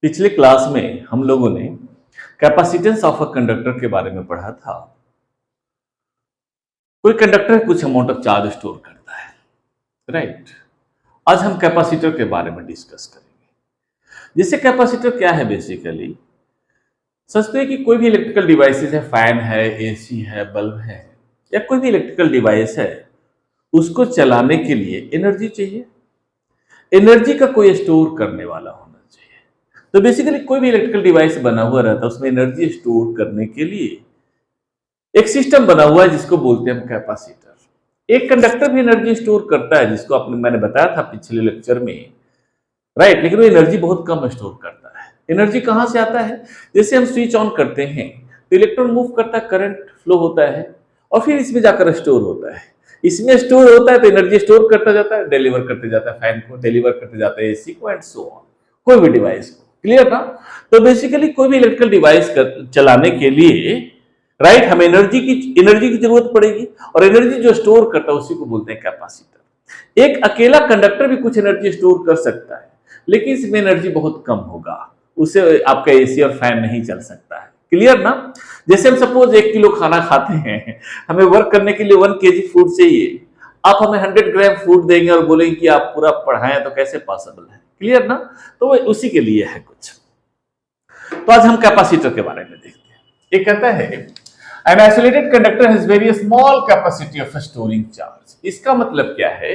पिछले क्लास में हम लोगों ने कैपेसिटेंस ऑफ अ कंडक्टर के बारे में पढ़ा था। कोई कंडक्टर कुछ अमाउंट ऑफ चार्ज स्टोर करता है, राइट। आज हम कैपेसिटर के बारे में डिस्कस करेंगे। जैसे कैपेसिटर क्या है, बेसिकली सोचते हैं कि कोई भी इलेक्ट्रिकल डिवाइसेस है, फैन है, एसी है, बल्ब है, या कोई भी इलेक्ट्रिकल डिवाइस है, उसको चलाने के लिए एनर्जी चाहिए। एनर्जी का कोई स्टोर करने वाला होना चाहिए। तो बेसिकली कोई भी इलेक्ट्रिकल डिवाइस बना हुआ रहता है, उसमें एनर्जी स्टोर करने के लिए एक सिस्टम बना हुआ है जिसको बोलते हैं हम कैपेसिटर। एक कंडक्टर भी एनर्जी स्टोर करता है, जिसको मैंने बताया था पिछले लेक्चर में, राइट। लेकिन वो एनर्जी बहुत कम स्टोर करता है। एनर्जी कहां से आता है? जैसे हम स्विच ऑन करते हैं तो इलेक्ट्रॉन मूव करता है, करंट फ्लो होता है और फिर इसमें जाकर स्टोर होता है। इसमें स्टोर होता है तो एनर्जी स्टोर करता जाता है, डिलीवर करते जाता है, फैन को डिलीवर करते जाता है, एसी को, एंड सो ऑन, कोई भी डिवाइस को। क्लियर ना? तो बेसिकली कोई भी इलेक्ट्रिकल डिवाइस चलाने के लिए, राइट, हमें एनर्जी की जरूरत पड़ेगी, और एनर्जी जो स्टोर करता है उसी को बोलते हैं कैपेसिटर। एक अकेला कंडक्टर भी कुछ एनर्जी स्टोर कर सकता है, लेकिन इसमें एनर्जी बहुत कम होगा, उससे आपका एसी और फैन नहीं चल सकता है। क्लियर ना? जैसे हम सपोज 1 किलो खाना खाते हैं, हमें वर्क करने के लिए 1 kg फूड चाहिए। आप हमें 100 ग्राम फूड देंगे और बोलेंगे कि आप पूरा पढ़ाएं, तो कैसे पॉसिबल है? क्लियर ना? तो वो उसी के लिए है कुछ। तो आज हम कैपेसिटर के बारे में देखते हैं। ये कहता है an isolated conductor has very small capacity of storing charge। इसका मतलब क्या है?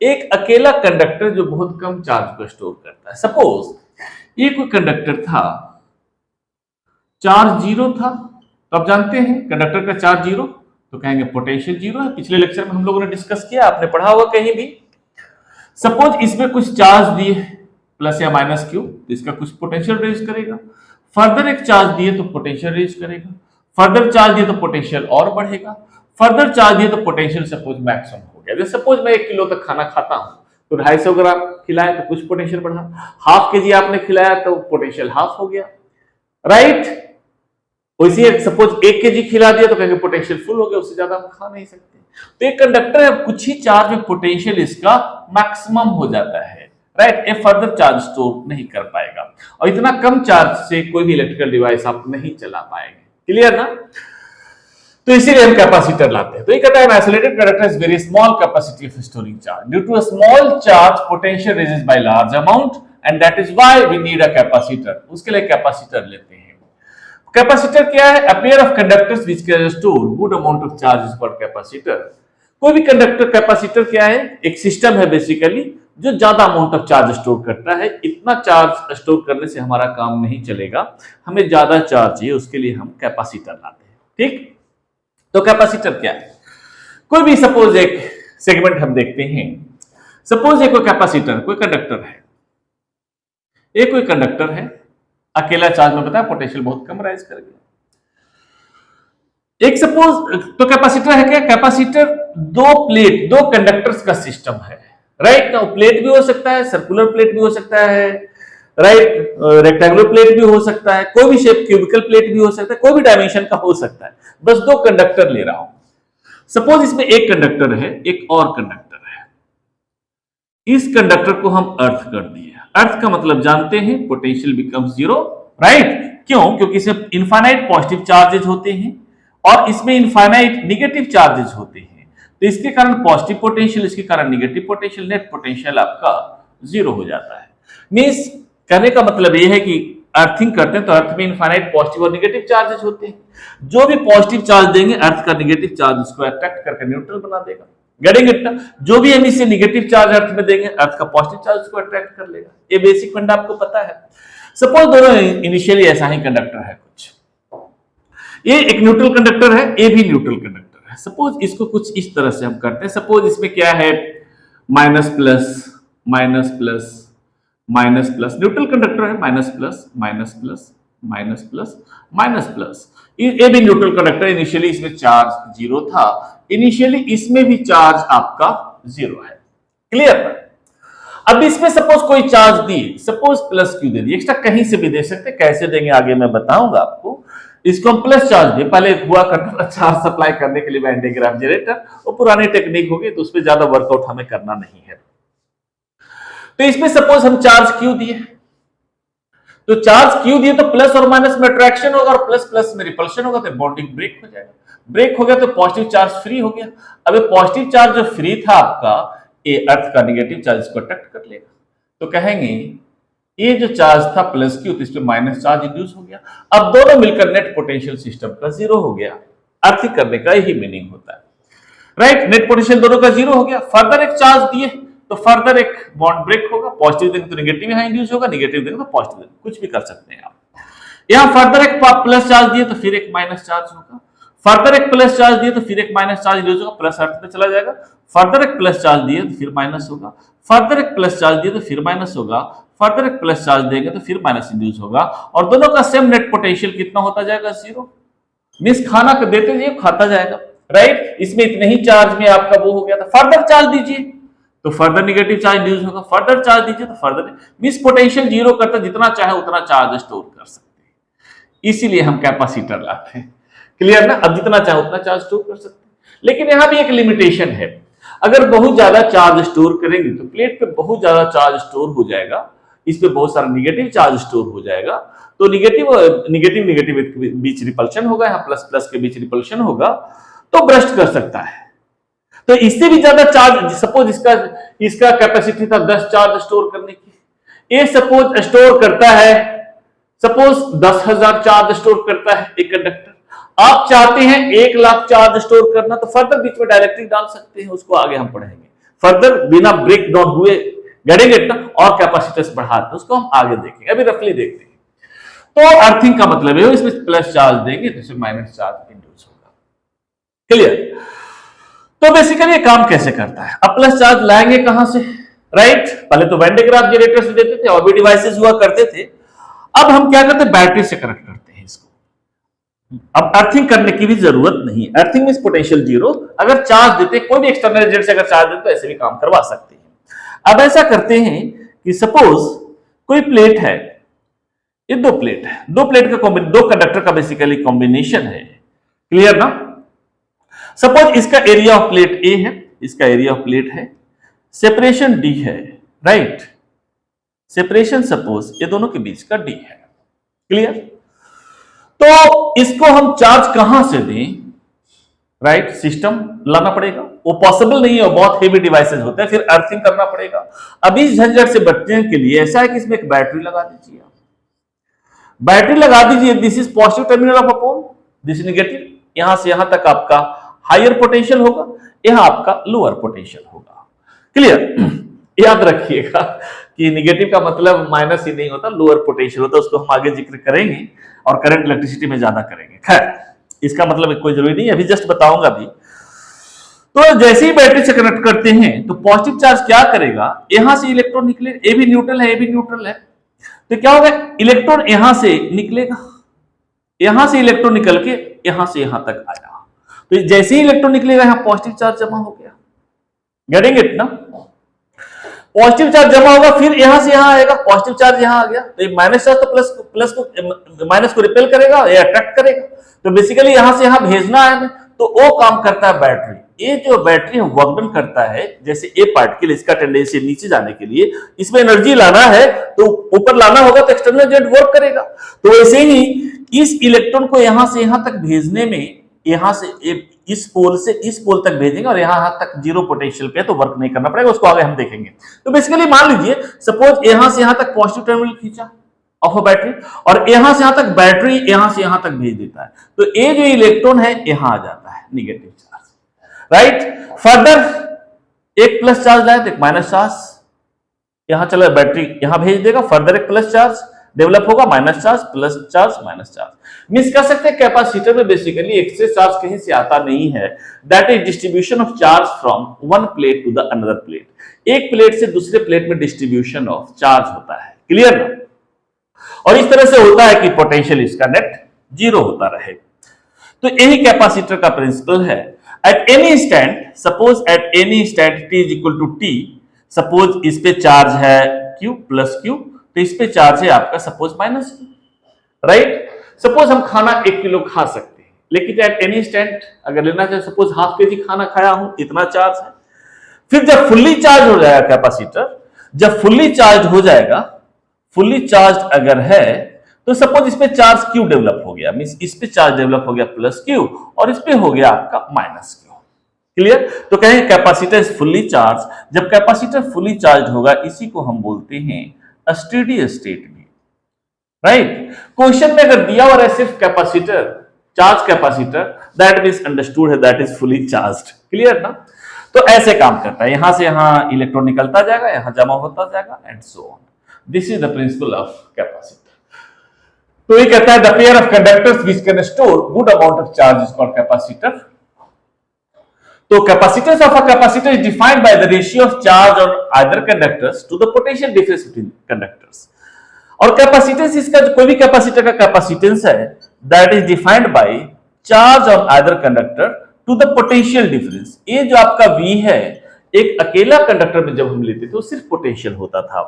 एक अकेला कंडक्टर जो बहुत कम चार्ज को स्टोर करता है। सपोज ये कोई कंडक्टर था, चार्ज जीरो था, तो आप जानते हैं कंडक्टर का चार्ज जीरो, तो कहेंगे पोटेंशियल जीरो है। पिछले लेक्चर में हम लोगों ने डिस्कस किया, आपने पढ़ा होगा कहीं भी। सपोज इसमें कुछ चार्ज दिए, प्लस या माइनस क्यू, तो इसका कुछ पोटेंशियल रेज करेगा। फर्दर एक चार्ज दिए तो पोटेंशियल रेज करेगा। फर्दर चार्ज दिए तो पोटेंशियल और बढ़ेगा। फर्दर चार्ज दिए तो पोटेंशियल सपोज मैक्सिमम हो गया। जैसे सपोज मैं 1 किलो तक खाना खाता हूं, तो 250 ग्राम खिलाया तो कुछ पोटेंशियल बढ़ा। हाफ के जी आपने खिलाया तो पोटेंशियल हाफ हो गया, राइट। वैसे सपोज 1 kg खिला दिया तो कहेंगे पोटेंशियल फुल हो गया, उससे ज्यादा हम खा नहीं सकते। तो एक कंडक्टर है, कुछ ही चार्ज में पोटेंशियल इसका मैक्सिमम हो जाता है, राइट। ये फर्दर चार्ज स्टोर नहीं कर पाएगा, और इतना कम चार्ज से कोई भी इलेक्ट्रिकल डिवाइस आप नहीं चला पाएंगे। क्लियर ना? तो इसीलिए हम कैपेसिटर लाते हैं। तो ये कहता है isolated conductor has very small capacity of storing charge due to a small charge potential raises by large amount and that is why we need a capacitor. उसके लिए कैपेसिटर लेते हैं। कैपेसिटर क्या है? A pair of conductors which can store good amount of charges पर capacitor. कोई भी conductor, capacitor क्या है? एक सिस्टम है बेसिकली जो ज्यादा अमाउंट ऑफ चार्ज स्टोर करता है। इतना चार्ज स्टोर करने से हमारा काम नहीं चलेगा, हमें ज्यादा चार्ज चाहिए, उसके लिए हम कैपेसिटर लाते हैं। ठीक? तो कैपेसिटर क्या है? कोई भी सपोज एक सेगमेंट हम देखते हैं। सपोज कोई कैपेसिटर, कोई कंडक्टर है, एक कोई कंडक्टर है, अकेला चार्ज में बताया पोटेंशियल बहुत कम राइज कर गया। एक सपोज, तो कैपेसिटर है क्या? कैपेसिटर दो कंडक्टर्स का सिस्टम है, राइट। ना प्लेट भी हो सकता है, सर्कुलर प्लेट भी हो सकता है, राइट, रेक्टेंगुलर प्लेट भी हो सकता है, कोई भी शेप, क्यूबिकल प्लेट भी हो सकता है, कोई भी डायमेंशन का हो सकता है। बस दो कंडक्टर ले रहा हूं। सपोज इसमें एक कंडक्टर है, एक और कंडक्टर है। इस कंडक्टर को हम अर्थ कर दिए। अर्थ का मतलब जानते हैं, पोटेंशियल बिकम्स जीरो, राइट। क्यों? क्योंकि इसमें इनफाइनाइट पॉजिटिव चार्जेज होते हैं और इसमें इनफाइनाइट निगेटिव चार्जेज होते हैं। तो इसके कारण पॉजिटिव पोटेंशियल, इसके कारण निगेटिव पोटेंशियल, नेट पोटेंशियल आपका जीरो हो जाता है। मींस कहने का मतलब यह है कि अर्थिंग करते हैं तो अर्थ में इनफाइनाइट पॉजिटिव और निगेटिव चार्जेस होते हैं। जो भी पॉजिटिव चार्ज देंगे, अर्थ का निगेटिव चार्ज उसको अट्रैक्ट करके न्यूट्रल बना देगा। Getting it? जो भी हम इसे निगेटिव चार्ज अर्थ में देंगे, अर्थ का पॉजिटिव चार्ज उसको अट्रैक्ट कर लेगा। ये बेसिक फंडा आपको पता है। सपोज दोनों इनिशियली ऐसा ही कंडक्टर है कुछ, ये एक न्यूट्रल कंडक्टर है, ये भी न्यूट्रल कंडक्टर है। सपोज इसको कुछ इस तरह से हम करते हैं। सपोज इसमें क्या है? Minus plus minus plus minus plus, neutral conductor है, minus plus minus plus minus plus minus plus. ये भी न्यूट्रल कंडक्टर, इनिशियली इसमें चार्ज जीरो था, इनिशियली इसमें भी चार्ज आपका जीरो है। क्लियर? अब इसमें सपोज कोई चार्ज दी, सपोज प्लस क्यू दे दी, एक्स्ट्रा कहीं से भी दे सकते, कैसे देंगे आगे मैं बताऊंगा आपको। इसको हम प्लस चार्ज दे, पहले हुआ करता था चार्ज सप्लाई करने के लिए वैन डे ग्राफ जनरेटर, वो पुरानी टेक्निक होगी, तो उसमें ज्यादा वर्कआउट हमें करना नहीं है। तो इसमें सपोज हम चार्ज क्यू दिए, तो चार्ज क्यू दिए तो प्लस और माइनस में अट्रैक्शन होगा और प्लस प्लस में रिपल्शन होगा, तो बॉन्डिंग ब्रेक हो जाएगा। ब्रेक हो गया तो पॉजिटिव चार्ज फ्री हो गया। अब ये पॉजिटिव चार्ज जो फ्री था आपका, ये अर्थ का निगेटिव चार्ज इसको अट्रैक्ट कर लेगा, तो कहेंगे ये जो चार्ज था प्लस क्यू, तो इस पे माइनस चार्ज इंड्यूस हो गया। अब दोनों मिलकर नेट पोटेंशियल सिस्टम का जीरो हो गया। अर्थिंग करने का यही मीनिंग होता है, राइट। नेट पोटेंशियल दोनों का जीरो हो गया। फर्दर एक चार्ज दिए तो फर्दर एक बॉन्ड ब्रेक होगा, पॉजिटिव देंगे तो नेगेटिव यहां इंड्यूस होगा, नेगेटिव देंगे तो पॉजिटिव देंगे, कुछ भी कर सकते हैं आप। यहां फर्दर एक प्लस चार्ज दिए तो फिर एक माइनस चार्ज होगा, फर्दर एक प्लस चार्ज दिए तो फिर एक माइनस चार्ज इंड्यूस होगा, प्लस अर्थ में चला जाएगा। फर्दर एक प्लस चार्ज दिए तो फिर माइनस होगा, फर्दर एक प्लस चार्ज दिए तो फिर माइनस होगा, फर्दर एक प्लस चार्ज देंगे तो फिर माइनस इंड्यूस होगा, और दोनों का सेम नेट पोटेंशियल कितना होता जाएगा, जीरो। मींस खाना को देते जाइए खाता जाएगा, राइट। इसमें इतने ही चार्ज में आपका वो हो गया था। फर्दर चार्ज दीजिए तो फर्दर नेगेटिव चार्ज इंड्यूस होगा, फर्दर चार्ज दीजिए तो फर्दर, मींस पोटेंशियल जीरो करता, जितना चाहे उतना चार्ज स्टोर कर सकते हैं। इसीलिए हम कैपेसिटर लाते हैं, क्लियर ना। अब जितना चाहे उतना चार्ज स्टोर कर सकते हैं, लेकिन यहां भी एक लिमिटेशन है। अगर बहुत ज्यादा चार्ज स्टोर करेंगे तो प्लेट पे बहुत ज्यादा चार्ज स्टोर हो जाएगा, इस पे बहुत सारा निगेटिव चार्ज स्टोर हो जाएगा, तो निगेटिव के बीच रिपल्शन होगा, यहाँ प्लस प्लस के बीच रिपल्शन होगा, तो ब्रस्ट कर सकता है। तो इससे भी ज्यादा चार्ज, सपोज इसका कैपेसिटी था 10 चार्ज स्टोर करने की, ये सपोज स्टोर करता है, सपोज 10,000 चार्ज स्टोर करता है एक कंडक्टर। आप चाहते हैं 1 लाख चार्ज स्टोर करना, तो फर्दर बीच में डायरेक्टली डाल सकते हैं, उसको आगे हम पढ़ेंगे। फर्दर बिना ब्रेक डाउन हुए गड़ेंगे ना, और कैपेसिटेंस बढ़ाते, उसको हम आगे देखेंगे, अभी रफली देखते हैं। तो अर्थिंग का मतलब है इसमें प्लस चार्ज देंगे तो इसमें माइनस चार्ज इंड्यूस होगा, क्लियर। तो बेसिकली ये काम कैसे करता है, अब प्लस चार्ज लाएंगे कहां से, राइट। पहले तो वैन डे ग्राफ जनरेटर से देते थे और भी डिवाइसेस हुआ करते थे। अब हम क्या करते हैं, बैटरी से कनेक्ट करते हैं इसको। अब अर्थिंग करने की भी जरूरत नहीं है, अर्थिंग मींस पोटेंशियल जीरो। अगर चार्ज देते, कोई भी एक्सटर्नल एजेंट से अगर चार्ज देते तो ऐसे भी काम करवा सकते हैं। अब ऐसा करते हैं कि सपोज कोई प्लेट है, ये 2 प्लेट है, 2 प्लेट का दो कंडक्टर का बेसिकली कॉम्बिनेशन है, क्लियर ना। सपोज इसका एरिया ऑफ प्लेट ए है, इसका एरिया ऑफ प्लेट है, सेपरेशन डी है, राइट। सेपरेशन सपोज ये दोनों के बीच का डी है, क्लियर। तो इसको हम चार्ज कहां से दें, राइट। सिस्टम लाना पड़ेगा, वो पॉसिबल नहीं है, बहुत हेवी डिवाइसेस होते हैं, फिर अर्थिंग करना पड़ेगा। अब इस झंझट से बचने के लिए ऐसा है कि इसमें एक बैटरी लगा दीजिए, बैटरी लगा दीजिए। This is positive terminal of a pole, this is negative. यहां से यहां तक आपका हायर पोटेंशियल होगा, यहां आपका लोअर पोटेंशियल होगा, क्लियर। याद रखिएगा कि नेगेटिव का मतलब माइनस ही नहीं होता, लोअर पोटेंशियल होता है, उसको हम आगे जिक्र करेंगे और करंट इलेक्ट्रिसिटी में ज्यादा करेंगे। खैर, इसका मतलब कोई जरूरी नहीं है, अभी जस्ट बताऊंगा अभी। तो जैसे ही बैटरी से कनेक्ट करते हैं तो पॉजिटिव चार्ज क्या करेगा, यहां से इलेक्ट्रॉन निकले, ए भी न्यूट्रल है, ए भी न्यूट्रल है, तो क्या होगा, इलेक्ट्रॉन यहां से निकलेगा, यहां से इलेक्ट्रॉन निकल के यहां से यहां तक आया, तो जैसे ही इलेक्ट्रॉन निकलेगा यहां पॉजिटिव चार्ज जमा हो गया, गेटिंग इट ना। पॉजिटिव चार्ज जमा होगा, फिर यहां से यहां आएगा, पॉजिटिव चार्ज यहां आ गया, तो माइनस चार्ज तो माइनस को रिपेल करेगा, ये अट्रैक्ट करेगा, तो बेसिकली यहां से यहां भेजना है, तो वो काम करता है बैटरी। ये जो बैटरी वर्क डन करता है, जैसे ए पार्टिकल, इसका टेंडेंसी नीचे जाने के लिए, इसमें एनर्जी लाना है तो ऊपर लाना होगा, तो एक्सटर्नल एजेंट वर्क करेगा। तो वैसे ही इस इलेक्ट्रॉन को यहां से यहां तक भेजने में, यहां से इस पोल से इस पोल तक भेजेंगे और यहां तक जीरो पोटेंशियल पे, तो वर्क नहीं करना पड़ेगा, उसको आगे हम देखेंगे। तो बेसिकली मान लीजिए सपोज यहां से यहां तक पॉजिटिव टर्मिनल खींचा ऑफ अ बैटरी, और यहां से यहां तक बैटरी यहां से यहां तक भेज देता है, तो ये जो इलेक्ट्रॉन है यहां आ जाता है, नेगेटिव चार्ज, राइट। फर्दर एक प्लस चार्ज लाए तो एक माइनस चार्ज यहां चला, बैटरी यहां भेज देगा, फर्दर एक प्लस चार्ज डेवलप होगा, minus charge plus charge minus charge. Miss कर सकते हैं कैपेसिटर में बेसिकली एक्सेस चार्ज कहीं से आता नहीं है, that is distribution of charge from one plate to the another plate. एक प्लेट से दूसरे प्लेट में डिस्ट्रीब्यूशन ऑफ चार्ज होता है, क्लियर ना। और इस तरह से होता है कि पोटेंशियल इसका नेट जीरो होता रहे। तो यही कैपेसिटर का प्रिंसिपल है। At any instant, suppose at any instant t is equal to T, suppose इस पे चार्ज है q प्लस q, तो इस पे चार्ज है आपका suppose minus q, right. Suppose हम खाना 1 किलो खा सकते हैं, लेकिन एट एनी इंस्टेंट अगर लेना चाहे, सपोज हाफ केजी खाना खाया हूं, इतना चार्ज है। फिर जब फुल्ली चार्ज हो जाएगा कैपेसिटर, जब फुल्ली चार्ज हो जाएगा, फुल्ली चार्ज अगर है तो सपोज इस पे चार्ज क्यू डेवलप हो गया, मींस इस पे चार्ज डेवलप हो गया प्लस क्यू और इस पे हो गया आपका माइनस क्यू। क्लियर? तो कहें कैपेसिटर इज फुल्ली चार्ज। जब कैपेसिटर फुल्ली चार्ज होगा इसी को हम बोलते हैं स्टेडी स्टेट में, राइट? क्वेश्चन में अगर दिया हुआ है सिर्फ capacitor, charge capacitor, that means understood है that is fully charged. Clear ना? तो ऐसे काम करता है, यहां से यहां इलेक्ट्रॉन निकलता जाएगा, यहां जमा होता जाएगा and so on. This is the principle of capacitor. तो ये कहता है the pair of conductors which can store good amount of charge is called capacitor. तो capacitance of a capacitor is defined by the ratio of charge on either conductors to the potential difference between conductors. और capacitance, इसका जो कोई भी capacitor का capacitance है that is defined by charge on either conductor to the potential difference. ये जो आपका V है, एक अकेला कंडक्टर में जब हम लेते थे तो सिर्फ पोटेंशियल होता था,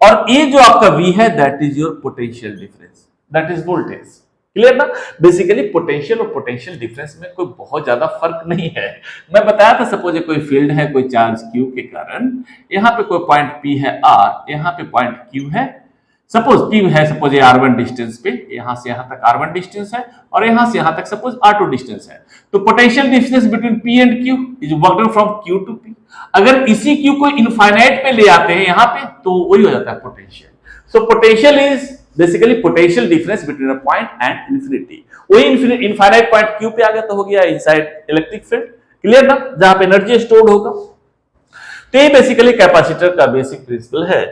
और ये जो आपका V है that is your potential difference, that is voltage. Clear ना? बेसिकली पोटेंशियल और पोटेंशियल डिफरेंस में कोई बहुत ज्यादा फर्क नहीं है। मैं बताया था सपोज कोई फील्ड है, कोई चार्ज Q के कारण, यहाँ पे कोई पॉइंट P है R, यहाँ पे पॉइंट Q है, सपोज P है, सपोज R1 डिस्टेंस पे, यहां से यहां तक R1 डिस्टेंस है और यहां से यहां तक सपोज R2 डिस्टेंस है। तो potential difference between P and Q is worked from Q to P। अगर इसी Q को इनफाइनाइट पे ले आते हैं यहाँ पे तो वही हो जाता है potential. So potential is basically potential difference between a point and infinity. वही इनफाइनाइट पॉइंट Q पे आ गया तो हो गया इनसाइड इलेक्ट्रिक फील्ड। क्लियर ना? जहां पे एनर्जी स्टोर्ड होगा। तो ये बेसिकली कैपेसिटर का बेसिक प्रिंसिपल है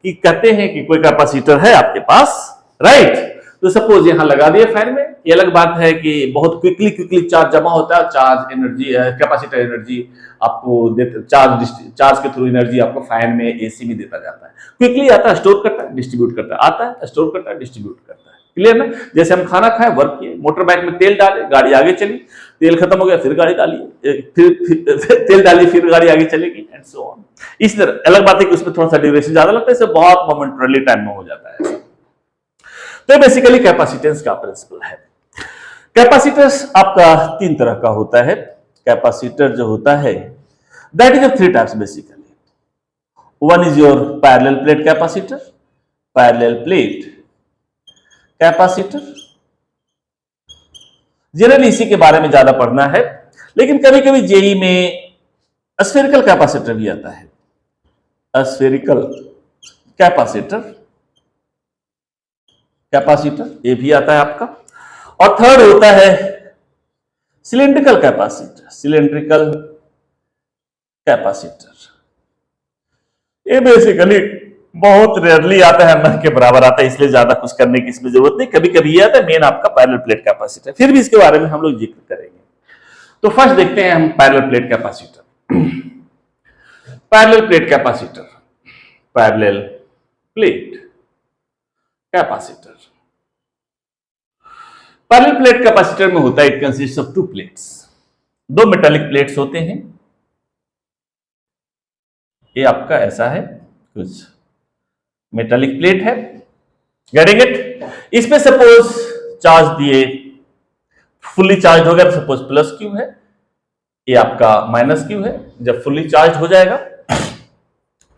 कि कहते हैं कि कोई कैपेसिटर है आपके पास, राइट? तो सपोज यहां लगा दिए फैन में, ये अलग बात है कि बहुत क्विकली चार्ज जमा होता है, चार्ज एनर्जी, कैपेसिटर एनर्जी आपको चार्ज के थ्रू एनर्जी आपको फैन में, एसी में देता जाता है। क्विकली आता है, स्टोर करता है, डिस्ट्रीब्यूट करता है, आता है, स्टोर करता है, डिस्ट्रीब्यूट करता है। क्लियर ना? जैसे हम खाना खाए, वर्क किए, मोटर बाइक में तेल डाले, गाड़ी आगे चली, तेल खत्म हो गया फिर गाड़ी डालिए, फिर तेल डालिए फिर गाड़ी आगे चलेगी एंड सो ऑन। इस तरह अलग बात है कि उसमें थोड़ा सा ड्यूरेशन ज्यादा लगता है, इससे बहुत मोमेंटरली टाइम में हो जाता है। तो बेसिकली कैपेसिटेंस का प्रिंसिपल है। कैपेसिटेंस आपका तीन तरह का होता है। कैपेसिटर जो होता है that is of three types basically. One is your parallel plate capacitor, parallel plate capacitor. Generally इसी के बारे में ज्यादा पढ़ना है, लेकिन कभी कभी जेई में स्फेरिकल कैपेसिटर भी आता है। स्फेरिकल कैपेसिटर ये भी आता है आपका। और थर्ड होता है सिलिंड्रिकल कैपेसिटर, सिलिंड्रिकल कैपेसिटर। ये बेसिकली बहुत रेयरली आता है, न के बराबर आता है, इसलिए ज्यादा कुछ करने की इसमें जरूरत नहीं। कभी कभी ये आता है मेन आपका पैरेलल प्लेट कैपेसिटर, फिर भी इसके बारे में हम लोग जिक्र करेंगे। तो फर्स्ट देखते हैं हम parallel plate capacitor. Parallel plate capacitor, parallel plate capacitor. Parallel plate capacitor में होता है, it consist of to plates, दो मेटालिक प्लेट्स होते हैं। ये आपका ऐसा है, कुछ मेटालिक प्लेट है, गेटिंग इट? इस पे सपोज चार्ज दिए, फुल्ली चार्ज हो गया, सपोज प्लस क्यू है, ये आपका माइनस क्यू है। जब फुल्ली चार्ज हो जाएगा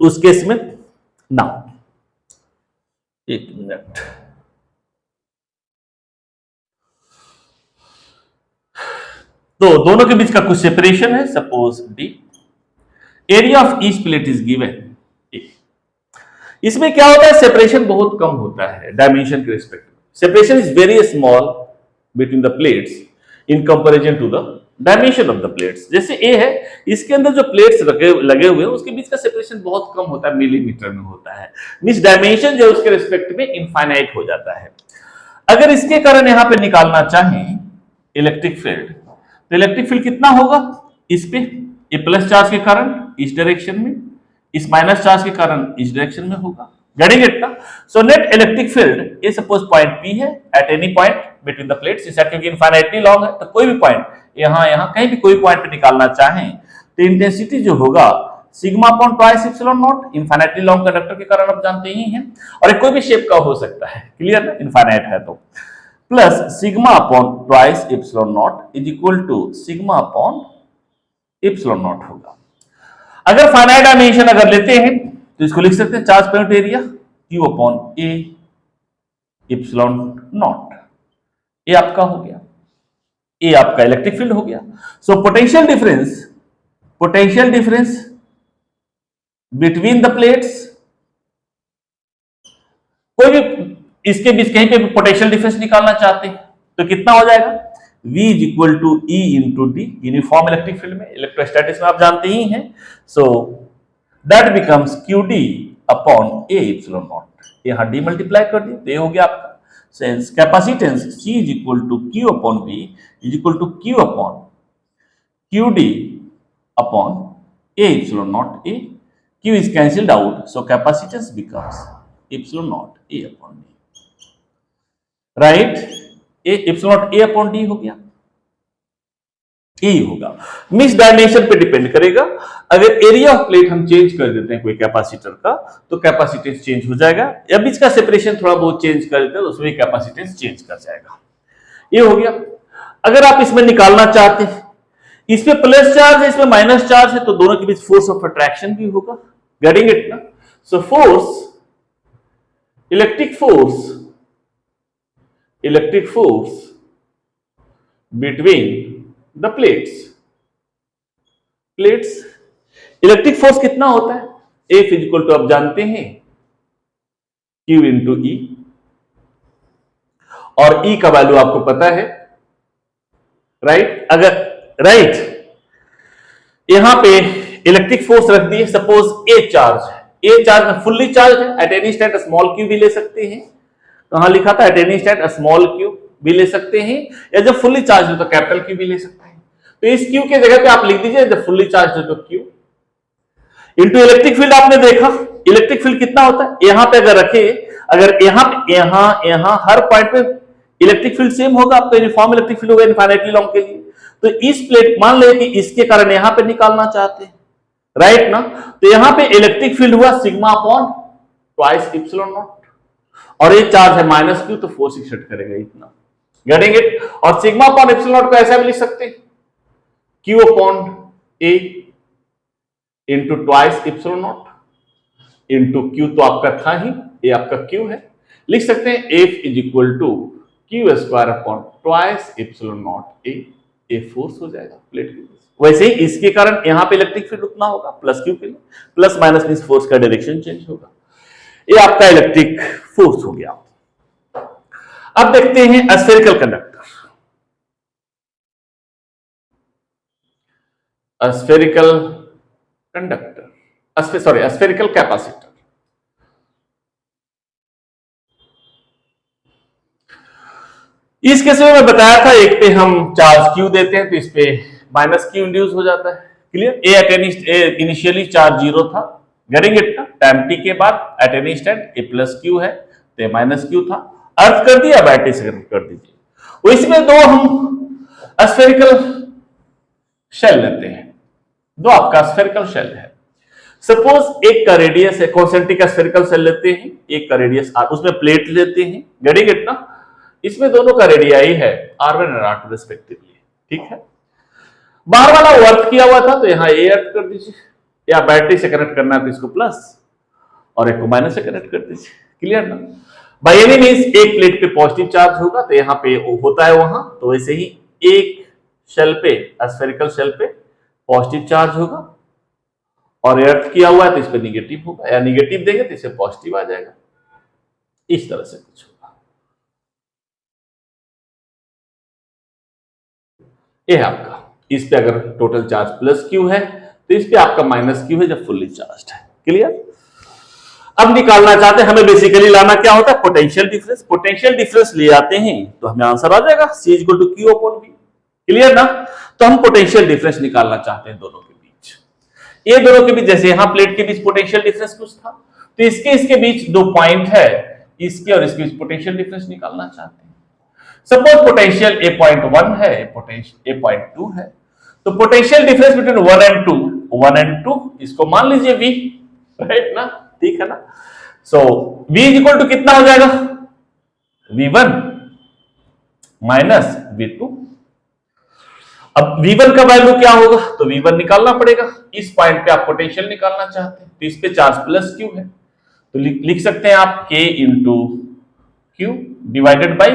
तो उस केस में नाउ एक मिनट, तो दोनों के बीच का कुछ सेपरेशन है, suppose D. Area of each plate is given. इसमें क्या होता है, सेपरेशन बहुत कम होता है डायमेंशन के respect. Separation is very small between the plates in comparison to the dimension of the plates. जैसे ए है, इसके अंदर जो प्लेट्स लगे हुए हैं उसके बीच का सेपरेशन बहुत कम होता है, मिलीमीटर में होता है। मींस डायमेंशन जो उसके रिस्पेक्ट में इनफाइनाइट हो जाता है। अगर इसके कारण यहां पे निकालना चाहें इलेक्ट्रिक फील्ड, तो इलेक्ट्रिक फील्ड कितना होगा इस पे, ये प्लस चार्ज के कारण इस डायरेक्शन में, इस माइनस चार्ज के कारण इस डायरेक्शन में होगा। गेटिंग इट ना? सो नेट इलेक्ट्रिक फील्ड ये सपोज पॉइंट P है at any point between the plates, इस क्योंकि इनफाइनाइटली लॉन्ग है तो कोई भी पॉइंट यहां कहीं भी कोई पॉइंट पे निकालना चाहें तो इंटेंसिटी जो होगा sigma upon twice epsilon not, infinitely long conductor के कारण आप जानते ही हैं, और एक कोई भी शेप का हो सकता है। क्लियर ना? इनफाइनाइट है तो plus sigma upon twice epsilon naught is equal to sigma upon epsilon naught होगा। अगर फाइनाइट डायमेंशन अगर लेते हैं तो इसको लिख सकते हैं charge per unit area, Q upon A epsilon not. ये आपका हो गया, ये आपका इलेक्ट्रिक फील्ड हो गया। So potential difference between the plates, कोई भी इसके बीच कहीं पे पोटेंशियल डिफरेंस निकालना चाहते हैं तो कितना हो जाएगा, V is equal to E into D, uniform electric field में, इलेक्ट्रोस्टैटिक्स में आप जानते ही हैं। So that becomes QD upon A epsilon naught, यहां डी मल्टीप्लाई कर दिया तो ये हो गया आपका। Since capacitance C is equal to Q upon V is equal to Q upon QD upon A epsilon naught A. Q is cancelled out, so capacitance becomes epsilon naught A upon D. Right? A epsilon naught A upon D हो गया, यही होगा। Miss dimension पे depend करेगा। अगर area of plate हम change कर देते हैं कोई कैपेसिटर का तो कैपेसिटेंस चेंज हो जाएगा, या बीच का सेपरेशन थोड़ा बहुत चेंज कर देते हैं तो उसमें कैपेसिटेंस चेंज कर जाएगा। ये हो गया। अगर आप इसमें निकालना चाहते हैं, इसमें प्लस चार्ज है, इसमें माइनस चार्ज है, तो दोनों के बीच फोर्स ऑफ अट्रैक्शन भी होगा। गेटिंग इट ना? So force, electric force between the plates electric force कितना होता है, F इक्वल टू आप जानते हैं Q इंटू E, और E का वैल्यू आपको पता है, राइट। यहां पे इलेक्ट्रिक फोर्स रख दी है, सपोज A चार्ज में फुल्ली चार्ज है, at any state small q भी ले सकते हैं। कहां लिखा था, at any state small q भी ले सकते हैं, या जब फुल्ली चार्ज हो तो कैपिटल Q भी ले सकते हैं। तो इस Q के जगह पे आप लिख दीजिए जब फुल्ली चार्ज हो तो Q इंटू इलेक्ट्रिक फील्ड। आपने देखा इलेक्ट्रिक फील्ड कितना होता है, यहां पे अगर रखे, अगर यहां हर पॉइंट पे इलेक्ट्रिक फील्ड सेम होगा, आपका यूनिफॉर्म इलेक्ट्रिक फील्ड होगा इनफाइनाइटली लॉन्ग के लिए। तो इस प्लेट, मान ले कि इसके कारण यहां पे निकालना चाहते हैं, राइट ना, तो यहां पे इलेक्ट्रिक फील्ड हुआ sigma upon twice epsilon not, और ये चार्ज है माइनस Q, तो फोर्स एक्सर्ट करेगा इतना। Getting it? और सिग्मा अपॉन इप्सिलॉन नॉट को ऐसा भी लिख सकते हैं, Q upon A into twice epsilon naught into Q तो आपका था ही, ये आपका Q है। लिख सकते हैं F is equal to Q square upon twice epsilon naught A, ये फोर्स हो जाएगा प्लेट के लिए। वैसे ही इसके कारण यहां पे इलेक्ट्रिक फील्ड उतना होगा प्लस Q के लिए, प्लस माइनस मींस फोर्स का डायरेक्शन चेंज होगा। ये आपका इलेक्ट्रिक फोर्स हो गया। अब देखते हैं स्फेरिकल कंडक्टर, स्फेरिकल कैपेसिटर। इस केस में मैं बताया था, एक पे हम चार्ज Q देते हैं तो इस पे माइनस Q इंड्यूस हो जाता है। क्लियर? ए इनिशियली चार्ज 0 था, गेटिंग इट ना, टाइम t के बाद at any state A plus Q है तो माइनस Q था। अर्थ कर दिया, बैटरी से कर दीजिए। वो इसमें दो हम स्फेरिकल शेल लेते हैं, दो आपका स्फेरिकल शेल है। सपोज एक का रेडियस है, कॉन्सेंट्रिक स्फेरिकल शेल लेते हैं, एक का रेडियस r, उसमें प्लेट लेते हैं, गेटिंग इट ना। इसमें दोनों का रेडियाई है R1 और R2 रिस्पेक्टिवली, ठीक है। बाहर वाला वर्क किया हुआ था तो यहां ए अर्थ कर दीजिए, या बैटरी से कनेक्ट करना है तो इसको प्लस और एक को माइनस से कनेक्ट कर दीजिए। क्लियर ना? बाय एनी मींस एक प्लेट पे पॉजिटिव चार्ज होगा तो यहां पे होता है वहां, तो वैसे ही एक शेल पे, स्फेरिकल शेल पे पॉजिटिव चार्ज होगा, और अर्थ किया हुआ है तो इस पे निगेटिव होगा, या निगेटिव देंगे तो इसे पॉजिटिव आ जाएगा। इस तरह से कुछ होगा। ये है आपका, इस पे अगर टोटल चार्ज प्लस Q है तो इस पे आपका माइनस Q है जब फुल्ली चार्ज है। क्लियर? अब निकालना चाहते हैं, हमें बेसिकली लाना क्या होता है, पोटेंशियल डिफरेंस। पोटेंशियल डिफरेंस ले आते हैं तो हमें आंसर आ जाएगा C equal to Q upon V। Clear ना? तो हम पोटेंशियल डिफरेंस निकालना चाहते हैं दोनों के बीच। ये दोनों के बीच, जैसे यहां प्लेट के बीच पोटेंशियल डिफरेंस कुछ था, तो इसके बीच दो पॉइंट है, इसके और इसके बीच पोटेंशियल डिफरेंस निकालना चाहते हैं। सपोज पोटेंशियल A.1 है, पोटेंशियल A.2 है, तो पोटेंशियल डिफरेंस बिटवीन 1 एंड 2, इसको मान लीजिए V, राइट ना, ठीक है ना। सो V इज इक्वल टू कितना हो जाएगा, V1 माइनस V2। अब V1 का वैल्यू क्या होगा, तो V1 निकालना पड़ेगा। इस पॉइंट पे आप पोटेंशियल निकालना चाहते हैं तो इस पे चार्ज प्लस Q है, तो लिख सकते हैं आप K into Q divided by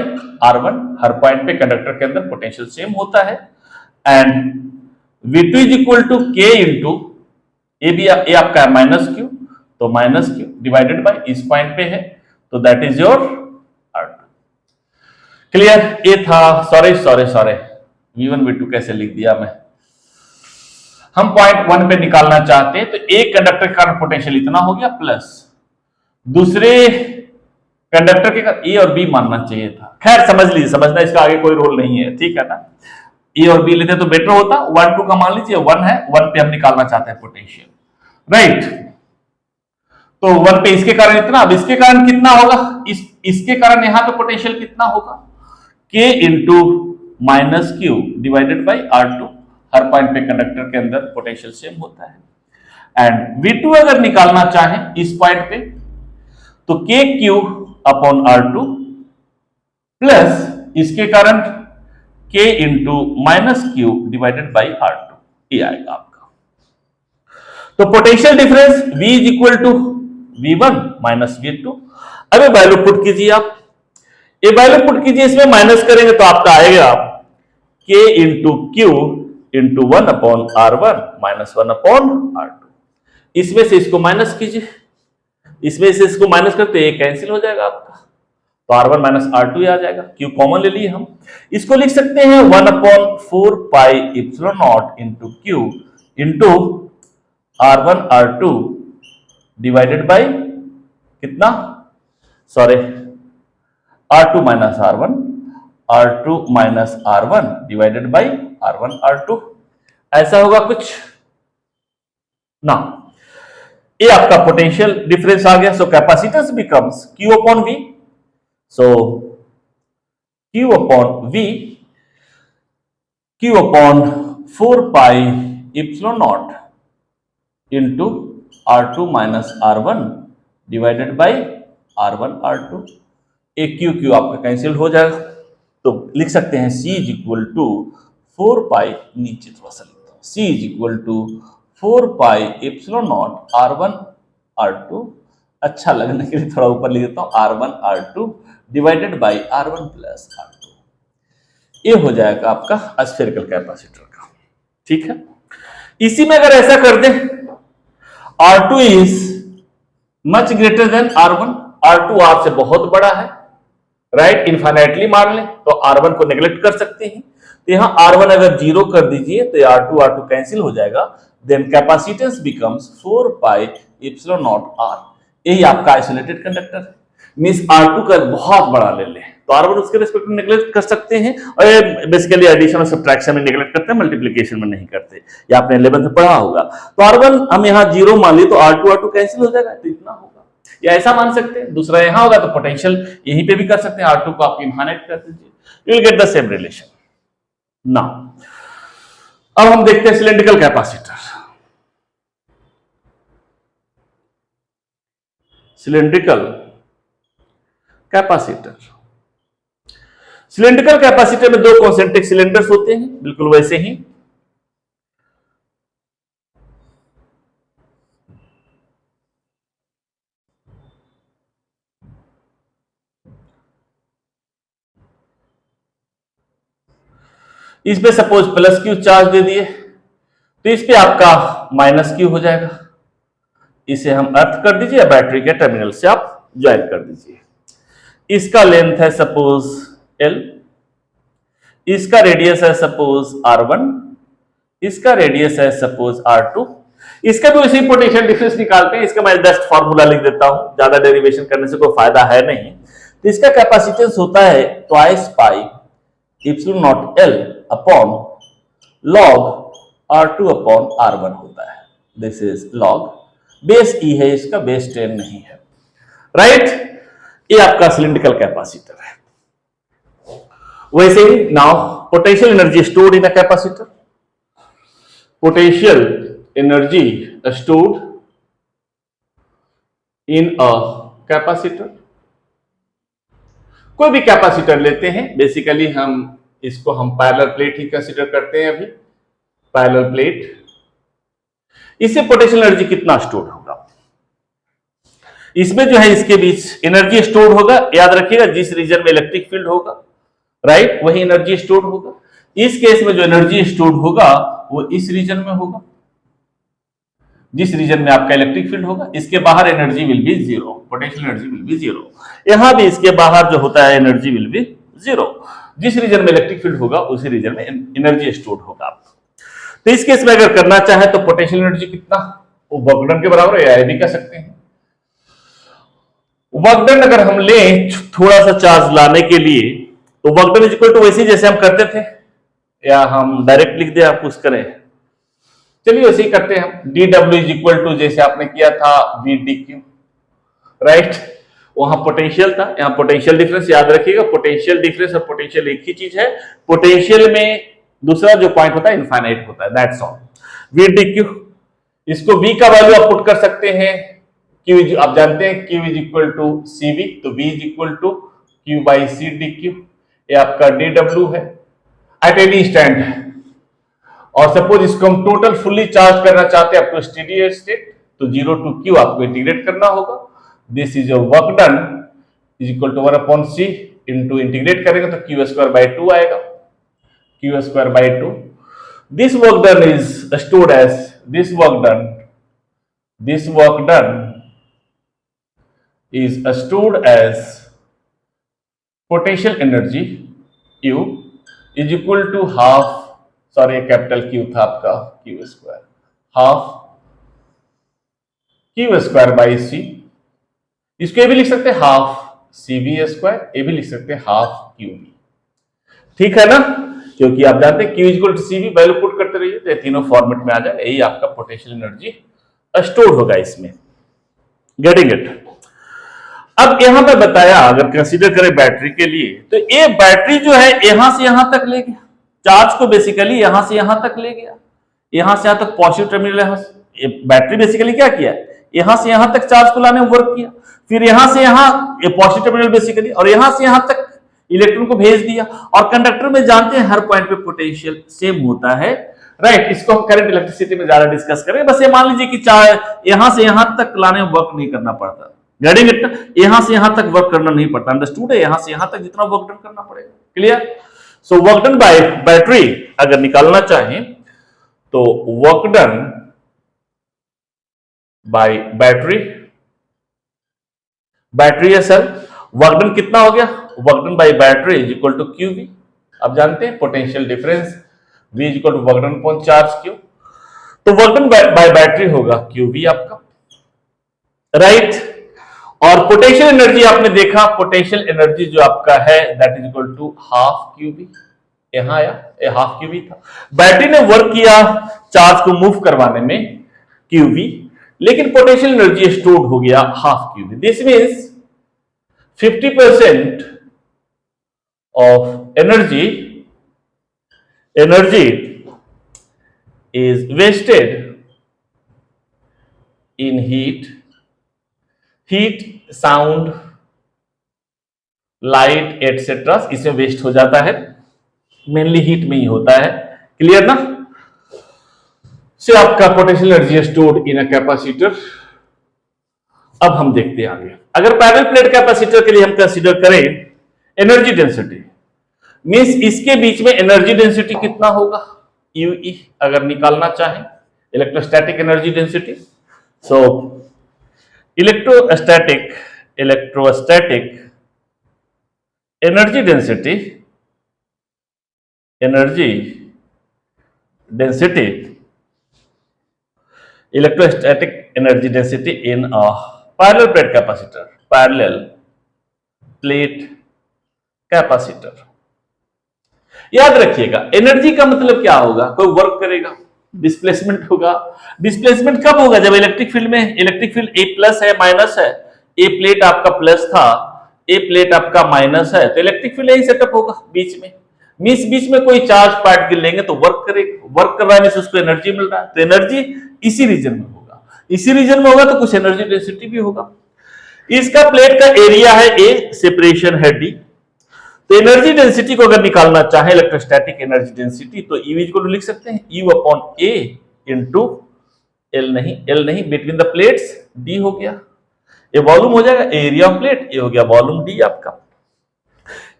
R1। हर पॉइंट पे कंडक्टर के अंदर पोटेंशियल सेम होता है। And V2 is equal to K into A आपका है माइनस क्यू, तो माइनस क्यू डिवाइडेड बाई इस पॉइंट पे है, तो that is your R2। Clear? A था, सॉरी V1 V2 कैसे लिख दिया मैं। हम पॉइंट 1 पे निकालना चाहते हैं, तो एक कंडक्टर के कारण पोटेंशियल इतना हो गया, प्लस दूसरे कंडक्टर के कारण ए और बी मानना चाहिए था। खैर समझ लीजिए, समझना इसका आगे कोई रोल नहीं है, ठीक है ना। ए और बी लेते तो बेटर होता। 1 2 का मान लीजिए 1 है, 1 पे हम निकालना चाहते हैं पोटेंशियल, राइट। तो 1 पे इसके कारण इतना, अब इसके कारण कितना होगा, इसके कारण यहां पे पोटेंशियल कितना होगा, K into minus Q divided by R2। Her point पे कंडक्टर के अंदर पोटेंशियल सेम होता है। एंड V2 अगर निकालना चाहें इस पॉइंट पे, तो K Q upon R2 plus इसके कारण K into minus Q divided by R2, ये आएगा आपका। तो potential difference V is equal to V1 minus V2। अब ये वैल्यू पुट कीजिए आप, ये वैल्यू पुट कीजिए, इसमें माइनस करेंगे तो आपका आएगा K into Q into 1 upon R1 minus 1 upon R2। इसमें से इसको माइनस कीजिए, इसमें से इसको माइनस करते ये कैंसिल हो जाएगा आपका, तो R1 माइनस R2 आ जाएगा। क्यू कॉमन ले लिए हम, इसको लिख सकते हैं 1 upon 4 pi epsilon naught into Q into R1 R2 divided by कितना, sorry R2 minus R1, R2 minus R1 divided by R1 R2, ऐसा होगा कुछ ना। ये आपका पोटेंशियल डिफरेंस आ गया। So capacitance becomes Q upon V। So Q upon V, Q upon 4 pi epsilon naught into R2 minus R1 divided by R1 R2। एक Q आपका कैंसिल हो जाएगा, तो लिख सकते हैं C is equal to 4 pi, नीचे थोड़ा सा लिखता हूं, C is equal to 4 pi epsilon naught R1 R2, अच्छा लगने के लिए थोड़ा ऊपर लिख देता हूं, R1 R2 divided by R1 plus R2। ये हो जाएगा आपका स्फेरिकल कैपेसिटर का, ठीक है। इसी में अगर ऐसा कर दें, R2 is much greater than R1, R2 R से बहुत बड़ा है, राइट, इनफाइनाइटली मान लें तो R1 को नेग्लेक्ट कर सकते हैं। तो यहां R1 अगर 0 कर दीजिए तो R2 कैंसिल हो जाएगा, then capacitance becomes 4 pi epsilon naught R। यही आपका आइसोलेटेड कंडक्टर है। मींस R2 का बहुत बड़ा ले लें तो R1 उसके रिस्पेक्ट में नेग्लेक्ट कर सकते हैं, और ये बेसिकली एडिशन और सब्ट्रैक्शन में नेग्लेक्ट करते हैं, मल्टीप्लिकेशन में नहीं करते, ये आपने 11th में पढ़ा होगा। तो R1 हम यहां 0 मान लिए तो R2 कैंसिल हो जाएगा, तो इतना होगा। या ऐसा मान सकते हैं, दूसरा यहां होगा तो पोटेंशियल यहीं पे भी कर सकते हैं, R2 को आप इनफाइनाइट कर दीजिए, you will get the same relation. Now अब हम देखते हैं cylindrical capacitor. Cylindrical capacitor, cylindrical capacitor में 2 कॉन्सेंट्रिक सिलेंडर्स होते हैं, बिल्कुल वैसे ही इस पे सपोज प्लस क्यू चार्ज दे दिए, तो इस पे आपका माइनस क्यू हो जाएगा। इसे हम अर्थ कर दीजिए, बैटरी के टर्मिनल से आप ज्वाइन कर दीजिए। इसका लेंथ है सपोज L, इसका रेडियस है सपोज R1, इसका रेडियस है सपोज R2। इसका भी उसी पोटेंशियल डिफरेंस निकालते हैं, इसका मैं जस्ट फॉर्मूला लिख देता हूं, ज्यादा डेरिवेशन करने से कोई फायदा है नहीं। तो इसका कैपेसिटेंस होता है twice pi epsilon not L upon log R2 upon R1 होता है। This is log, base E है इसका, बेस 10 नहीं है, राइट। ये आपका सिलिंड्रिकल कैपेसिटर है। वैसे ही now potential energy stored in a capacitor, potential energy stored in a capacitor. कोई भी कैपेसिटर लेते हैं, बेसिकली हम इसको पैरेलल प्लेट ही कंसीडर करते हैं अभी, पैरेलल प्लेट। इससे पोटेंशियल एनर्जी कितना स्टोर होगा, इसमें जो है इसके बीच एनर्जी स्टोर होगा, याद रखिएगा जिस रीजन में इलेक्ट्रिक फील्ड होगा, राइट, वही एनर्जी स्टोर होगा। इस केस में जो एनर्जी स्टोर होगा वो इस रीजन में होगा, जिस रीजन में आपका इलेक्ट्रिक फील्ड होगा। इसके बाहर energy will be zero, potential energy will be zero. यहां भी इसके बाहर जो होता है एनर्जी विल बी जीरो। जिस रीजन में इलेक्ट्रिक फील्ड होगा उसी रीजन में एनर्जी स्टोर होगा आपका। तो इस केस में अगर करना चाहे तो पोटेंशियल एनर्जी कितना, वो वर्क डन के बराबर है, या भी कह सकते हैं। वर्क डन अगर हम लें थोड़ा सा चार्ज लाने के लिए, तो work done is equal to वैसे जैसे हम करते थे, या हम डायरेक्ट लिख दे, आप कुछ करें, चलिए वैसे ही करते हैं हम। D W is equal to जैसे आपने किया था वी डी क्यू, राइट। वहां पोटेंशियल था, यहां पोटेंशियल डिफरेंस, याद रखिएगा पोटेंशियल डिफरेंस और पोटेंशियल एक ही चीज है। पोटेंशियल में दूसरा जो पॉइंट होता है इनफाइनाइट होता है, that's all. V D Q, इसको वी का वैल्यू आप पुट कर सकते हैं, क्यू आप जानते हैं Q is equal to C V, तो V is equal to Q by C D Q, ये आपका डी डब्ल्यू है एट एनी स्टैंड है। और सपोज इसको हम टोटल फुल्ली चार्ज करना चाहते हैं आपको स्टेडी स्टेट, तो 0 टू क्यू आपको इंटीग्रेट करना होगा। This is your work done is equal to 1/c into integrate करेंगे तो क्यू स्क्वायर बाई 2 आएगा, Q square by 2। This work done is stored as this work done is stored as potential energy U is equal to half, sorry capital Q था आपका, Q square, half Q square by C। इसको ये भी लिख सकते हैं half CV square, ये भी लिख सकते हैं हाफ QV, ठीक है ना, क्योंकि आप जानते हैं Q equal to CV, value put करते रहिए तो ये तीनों फॉर्मेट में आ जाए, यही आपका पोटेंशियल एनर्जी स्टोर होगा इसमें। Getting it. अब यहां पे बताया अगर कंसीडर करें बैटरी के लिए, तो ये बैटरी जो है यहां से यहां तक ले गया, चार्ज को बेसिकली यहां से यहां तक ले गया, यहां से यहां तक पॉजिटिव टर्मिनल है। ये बैटरी बेसिकली क्या किया, यहां से यहां तक चार्ज को लाने में वर्क किया, फिर यहां से यहां ये पॉजिटिव टर्मिनल बेसिकली, और यहां से यहां तक इलेक्ट्रॉन को भेज दिया। और कंडक्टर में जानते हैं हर पॉइंट पे पोटेंशियल सेम होता है, राइट। इसको हम करंट इलेक्ट्रिसिटी में ज्यादा डिस्कस करें, बस ये मान लीजिए कि यहां से यहां तक लाने में वर्क नहीं करना पड़ता, गेटिंग इट, यहां से यहां तक वर्क करना नहीं पड़ता, अंडरस्टूड है, यहां से यहां तक जितना वर्क डन करना पड़ेगा, clear. So work done by battery अगर निकालना चाहें तो वर्क डन बाय बैटरी है सर, वर्क डन कितना हो गया, work done by battery is equal to QV, आप जानते हैं potential difference V is equal to work done upon charge Q, तो वर्क डन बाय बैटरी होगा क्यूवी आपका, राइट। और पोटेंशियल एनर्जी आपने देखा, पोटेंशियल एनर्जी जो आपका है that is equal to half QV, यहां आया, ये हाफ क्यूबी था। बैटरी ने वर्क किया चार्ज को मूव करवाने में क्यूबी, लेकिन पोटेंशियल एनर्जी स्टोर्ड हो गया half QV. This means 50% of energy is wasted in heat, sound, light etcetera, इसमें वेस्ट हो जाता है, मेनली हीट में ही होता है, क्लियर ना। से आपका potential energy stored in a capacitor. अब हम देखते हैं आगे, अगर पैरेलल प्लेट कैपेसिटर के लिए हम कंसीडर करें एनर्जी डेंसिटी, मींस इसके बीच में एनर्जी डेंसिटी कितना होगा, यूई अगर निकालना चाहें, electrostatic energy density. So electrostatic energy density electrostatic energy density in a parallel plate capacitor. याद रखिएगा एनर्जी का मतलब क्या होगा, कोई वर्क करेगा, डिस्प्लेसमेंट होगा। डिस्प्लेसमेंट कब होगा, जब इलेक्ट्रिक फील्ड में, इलेक्ट्रिक फील्ड ए प्लस है माइनस है, ए प्लेट आपका प्लस था, ए प्लेट आपका माइनस है, तो इलेक्ट्रिक फील्ड यही सेटअप होगा बीच में। बीच में कोई चार्ज पार्टिकल लेंगे तो वर्क करेगा, वर्क करवाने से उसको एनर्जी मिल रहा है, तो एनर्जी इसी रीजन में होगा, इसी रीजन में होगा तो कुछ एनर्जी डेंसिटी भी होगा। इसका प्लेट का एरिया है ए, सेपरेशन है डी, तो एनर्जी डेंसिटी को अगर निकालना चाहे इलेक्ट्रोस्टैटिक एनर्जी डेंसिटी, तो E को लिख सकते हैं U upon A into L नहीं बिटवीन द प्लेट्स D हो गया, ये वॉल्यूम हो जाएगा, एरिया ऑफ प्लेट, ये हो गया वॉल्यूम डी आपका।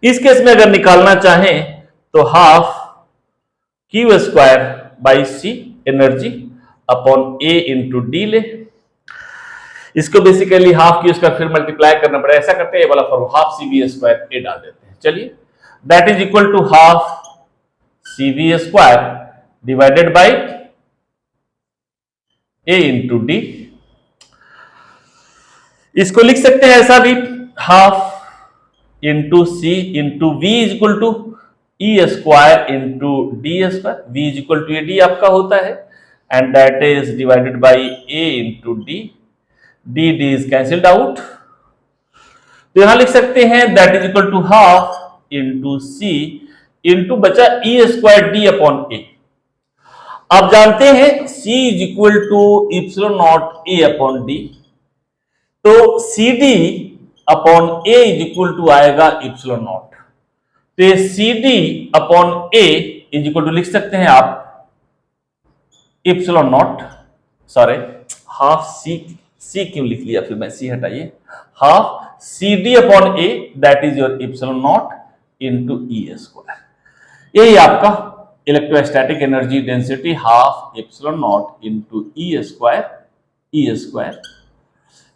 इस केस में अगर निकालना चाहें तो half Q square by C energy upon A into D ले। इसको बेसिकली हाफ क्यू स्क्वायर फिर मल्टीप्लाई करना पड़ेगा, ऐसा करते हैं, ये वाला form half C V square A डाल देते हैं। चलिए, that is equal to half C V square divided by A into D. इसको लिख सकते हैं ऐसा भी, half into C into V is equal to E square into D square. V is equal to A D आपका होता है, and that is divided by A into D. D D is cancelled out, तो यहां लिख सकते हैं that is equal to half into C into बचा E square D upon A. आप जानते हैं C is equal to epsilon naught A upon D, तो C D upon A is equal to आएगा इप्सिलॉन नॉट। तो ये C D upon A is equal to लिख सकते हैं आप epsilon naught, sorry half C क्यों लिख लिया फिर मैं, सी हटाइए, half C D upon A that is your epsilon naught into E square. यही आपका electrostatic energy density, half epsilon naught into E square.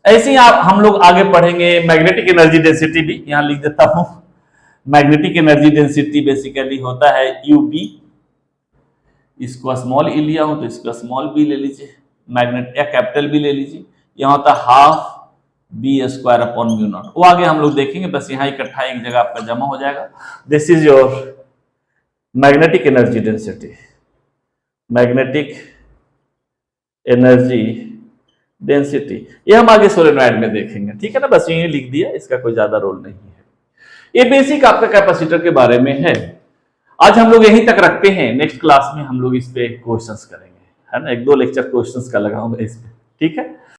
ऐसे ही आप हम लोग आगे पढ़ेंगे मैग्नेटिक एनर्जी डेंसिटी भी, यहां लिख देता हूं। मैग्नेटिक एनर्जी डेंसिटी बेसिकली होता है यूबी, इसको स्मॉल ई लिया हूं तो इसको स्मॉल बी ले लीजिए, मैग्नेट या कैपिटल बी ले लीजिए। यहां होता है half B square upon mu naught, वो आगे हम लोग देखेंगे, बस यहां इकट्ठा एक जगह आपका जमा हो जाएगा। This is your magnetic energy density, magnetic energy density, ये हम आगे सोलेनॉइड में देखेंगे, ठीक है ना। बस यही लिख दिया, इसका कोई ज्यादा रोल नहीं है। ये बेसिक आपका कैपेसिटर के बारे में है। आज हम लोग यहीं तक रखते हैं, नेक्स्ट क्लास में हम लोग इस पे क्वेश्चंस करेंगे, है ना। 1-2 लेक्चर क्वेश्चंस का लगाऊंगा इस पे, ठीक है।